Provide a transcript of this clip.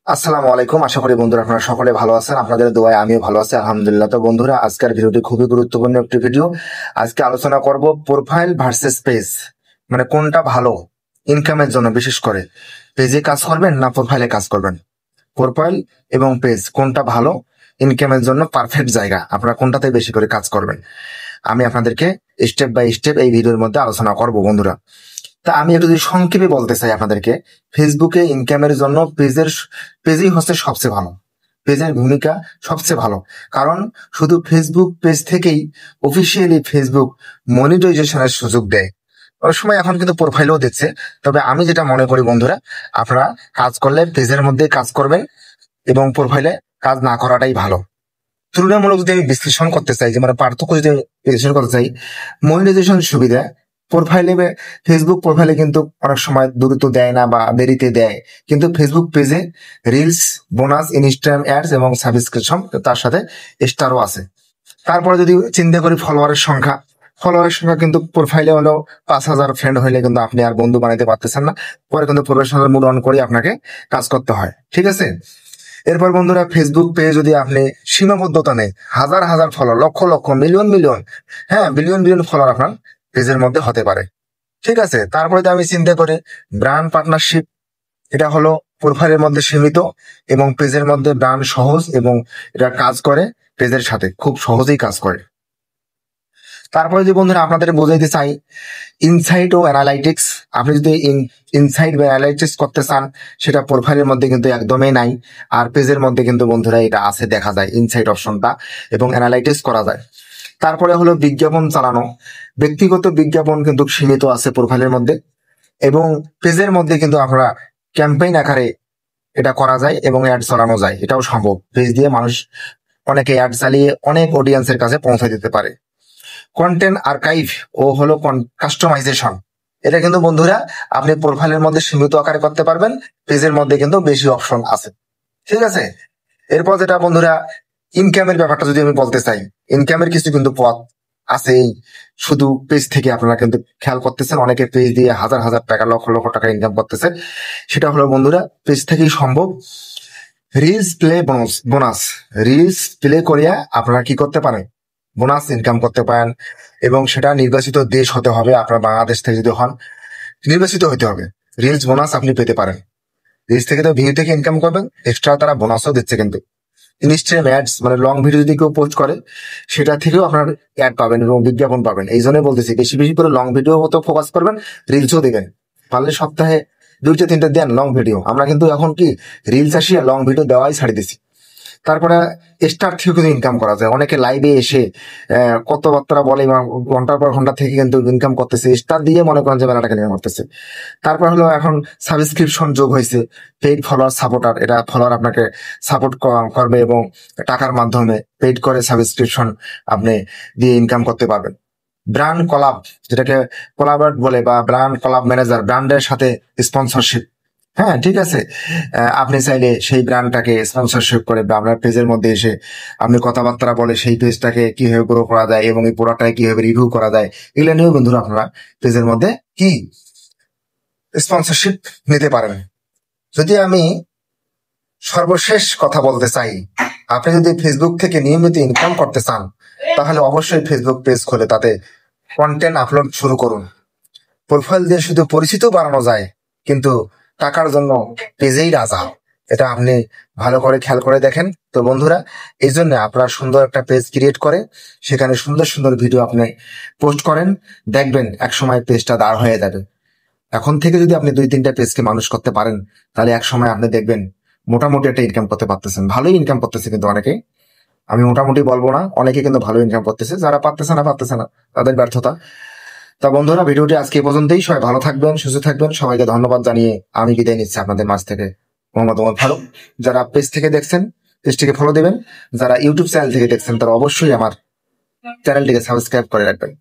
আসসালামু আলাইকুম। আশা করি বন্ধুরা আপনারা সকলে ভালো আছেন। আপনাদের দোয়ায় আমিও ভালো আছি, আলহামদুলিল্লাহ। তো বন্ধুরা, আজকের ভিডিওটি খুবই গুরুত্বপূর্ণ একটি ভিডিও। আজকে আলোচনা করব প্রোফাইল ভার্সেস পেজ, মানে কোনটা ভালো ইনকামের জন্য। বিশেষ করে পেজে কাজ করবেন না প্রোফাইলে কাজ করবেন, প্রোফাইল এবং পেজ কোনটা ভালো ইনকামের জন্য পারফেক্ট জায়গা, আপনারা কোনটাতে বেশি করে কাজ করবেন, আমি আপনাদেরকে স্টেপ বাই স্টেপ এই ভিডিওর মধ্যে আলোচনা করব বন্ধুরা। তা আমি একটু যদি সংক্ষেপে বলতে চাই আপনাদেরকে, ফেসবুকে ইনকামের জন্য পেজই হচ্ছে সবচেয়ে ভালো। পেজের ভূমিকা সবচেয়ে ভালো, কারণ শুধু ফেসবুক পেজ থেকেই অফিসিয়ালি ফেসবুক মনিটাইজেশনের সুযোগ দেয়। অনেক সময় এখন কিন্তু প্রোফাইলও দিচ্ছে। তবে আমি যেটা মনে করি বন্ধুরা, আপনারা কাজ করলে পেজের মধ্যে কাজ করবেন এবং প্রোফাইলে কাজ না করাটাই ভালো। তুলনামূলক যদি আমি বিশ্লেষণ করতে চাই, যে মানে পার্থক্য যদি আমি বিশ্লেষণ করতে চাই, মনিটাইজেশন সুবিধা প্রোফাইলে, ফেসবুক প্রোফাইলে কিন্তু অনেক সময় দ্রুত দেয় না বা দেরিতে দেয়, কিন্তু ফেসবুক পেজে রিলস, বোনাস, ইনস্টাগ্রাম অ্যাডস এবং সাবস্ক্রিপশন, তার সাথে স্টারও আছে। তারপরে যদি চিন্তা করি ফলোয়ারের সংখ্যা কিন্তু প্রোফাইলে হলো 5,000 ফ্রেন্ড হইলে কিন্তু আপনি আর বন্ধু বানাইতে পারতেছেন না। পরে কিন্তু প্রফেশনাল মুড অন করে আপনাকে কাজ করতে হয়, ঠিক আছে। এরপর বন্ধুরা, ফেসবুক পেজে যদি আপনি সীমাবদ্ধতা নেই, হাজার হাজার follower, lakh lakh, million million, হ্যাঁ বিলিয়ন বিলিয়ন ফলোয়ার আপনার পেজের মধ্যে হতে পারে, ঠিক আছে। তারপরে যদি আমি চিন্তা করি ব্র্যান্ড পার্টনারশিপ, এটা হলো প্রোফাইলের মধ্যে সীমিত এবং পেজের মধ্যে ব্র্যান্ড সহজ, এবং এটা কাজ করে পেজের সাথে খুব সহজেই কাজ করে। তারপরে যে বন্ধুরা আপনাদের বোঝাইতে চাই, ইনসাইট ও অ্যানালাইটিক্স, আপনি যদি ইনসাইট বা অ্যানালাইটিক্স করতে চান, সেটা প্রোফাইলের মধ্যে কিন্তু একদমই নাই। আর পেজের মধ্যে কিন্তু বন্ধুরা এটা আছে, দেখা যায় ইনসাইট অপশনটা, এবং অ্যানালাইটিক্স করা যায়। তারপরে হলো বিজ্ঞাপন চালানো, ব্যক্তিগত বিজ্ঞাপন কিন্তু সীমিত আছে প্রোফাইলের মধ্যে, এবং পেজের মধ্যে কিন্তু আপনারা ক্যাম্পেইন আকারে এটা করা যায় এবং অ্যাড চালানো যায়, এটাও সম্ভব। পেজ দিয়ে মানুষ অনেকে অ্যাড চালিয়ে অনেক অডিয়েন্সের কাছে পৌঁছে দিতে পারে। কন্টেন্ট আর্কাইভ ও হলো কাস্টমাইজেশন, এটা কিন্তু বন্ধুরা আপনি প্রোফাইলের মধ্যে সীমিত আকারে করতে পারবেন, পেজের মধ্যে কিন্তু বেশি অপশন আছে, ঠিক আছে। এরপর যেটা বন্ধুরা, ইনকামের ব্যাপারটা যদি আমি বলতে চাই, ইনকামের কিছু কিন্তু পথ আছে। শুধু পেজ থেকে আপনারা কিন্তু খেয়াল করতেছেন, অনেকে পেজ দিয়ে হাজার হাজার টাকা, লক্ষ লক্ষ টাকা ইনকাম করতেছে। সেটা হলো বন্ধুরা পেজ থেকেই সম্ভব। Reels play bonus, reels play করিয়া আপনারা কি করতে পারেন, বোনাস ইনকাম করতে পারেন। এবং সেটা নির্বাচিত দেশ হতে হবে, আপনার বাংলাদেশ থেকে যদি হন নির্বাচিত হতে হবে, রিলস বোনাস আপনি পেতে পারেন। রিলস থেকে তো ভিউ থেকে ইনকাম করবেন, এক্সট্রা তারা বোনাসও দিচ্ছে কিন্তু। ইনস্টাগ্রাম অ্যাডস, মানে লং ভিডিও যদি কেউ পোস্ট করে, সেটা থেকেও আপনার অ্যাড পাবেন এবং বিজ্ঞাপন পাবেন। এই জন্য বলতেছি বেশি বেশি করে লং ভিডিও মতো ফোকাস করবেন, রিলসও দেবেন। পারলে সপ্তাহে 2-3টা দেন লং ভিডিও। আমরা কিন্তু এখন কি রিলস আসিয়া লং ভিডিও দেওয়াই ছাড়ি দিছি। তারপরে স্টার থেকে কিন্তু ইনকাম করা যায়, অনেকে লাইভে এসে কথাবার্তা বলে এবং ঘন্টার পর ঘন্টা থেকে কিন্তু ইনকাম করতেছে, স্টার দিয়ে মনে করেন যে মেলা টাকা ইনকাম করতেছে। তারপর হলো এখন সাবস্ক্রিপশন যোগ হয়েছে, পেইড ফলোয়ার সাপোর্টার, এটা ফলোয়ার আপনাকে সাপোর্ট করবে এবং টাকার মাধ্যমে পেইড করে সাবস্ক্রিপশন আপনি দিয়ে ইনকাম করতে পারবেন। ব্র্যান্ড কলাব, যেটাকে কোলাবরেট বলে, বা ব্র্যান্ড কলাব ম্যানেজার, ব্র্যান্ডের সাথে স্পন্সরশিপ, হ্যাঁ ঠিক আছে। আপনি চাইলে সেই ব্র্যান্ডটাকে স্পন্সরশিপ করে বা আপনার পেজের মধ্যে এসে আপনি কথাবার্তা বলে সেই পেজটাকে কিভাবে গ্রো করা যায় এবং এই প্রোডাক্টটাকে কিভাবে রিভিউ করা যায়, এগুলো নিয়েও বন্ধুরা আপনারা পেজের মধ্যে কি স্পন্সরশিপ নিতে পারেন। যদি আমি সর্বশেষ কথা বলতে চাই, আপনি যদি ফেসবুক থেকে নিয়মিত ইনকাম করতে চান, তাহলে অবশ্যই ফেসবুক পেজ খুলে তাতে কন্টেন্ট আপলোড শুরু করুন। প্রোফাইল দিয়ে শুধু পরিচিত বাড়ানো যায়, কিন্তু টাকার জন্য পেজেই রাজা, এটা আপনি ভালো করে খেয়াল করে দেখেন। তো বন্ধুরা, এই জন্য আপনারা সুন্দর একটা পেজ ক্রিয়েট করে সেখানে সুন্দর সুন্দর ভিডিও আপনি পোস্ট করেন, দেখবেন একসময় পেজটা দাঁড় হয়ে যাবে। এখন থেকে যদি আপনি 2-3টা পেজকে মানুষ করতে পারেন, তাহলে এক সময় আপনি দেখবেন মোটামুটি একটা ইনকাম করতে পারতেছেন। ভালোই ইনকাম করতেছে কিন্তু অনেকে, আমি মোটামুটি বলবো না, অনেকে কিন্তু ভালো ইনকাম করতেছে। যারা পারতেছে না তাদের ব্যর্থতা। তা বন্ধুরা, ভিডিওটি আজকে এই পর্যন্তই। সবাই ভালো থাকবেন, সুস্থ থাকবেন। সবাইকে ধন্যবাদ জানিয়ে আমি বিদায় নিচ্ছি আপনাদের মাঝ থেকে, মোহাম্মদ ওমর ফারুক। যারা পেজ থেকে দেখছেন পেজটিকে ফলো দেবেন, যারা ইউটিউব চ্যানেল থেকে দেখছেন তারা অবশ্যই আমার চ্যানেলটিকে সাবস্ক্রাইব করে রাখবেন।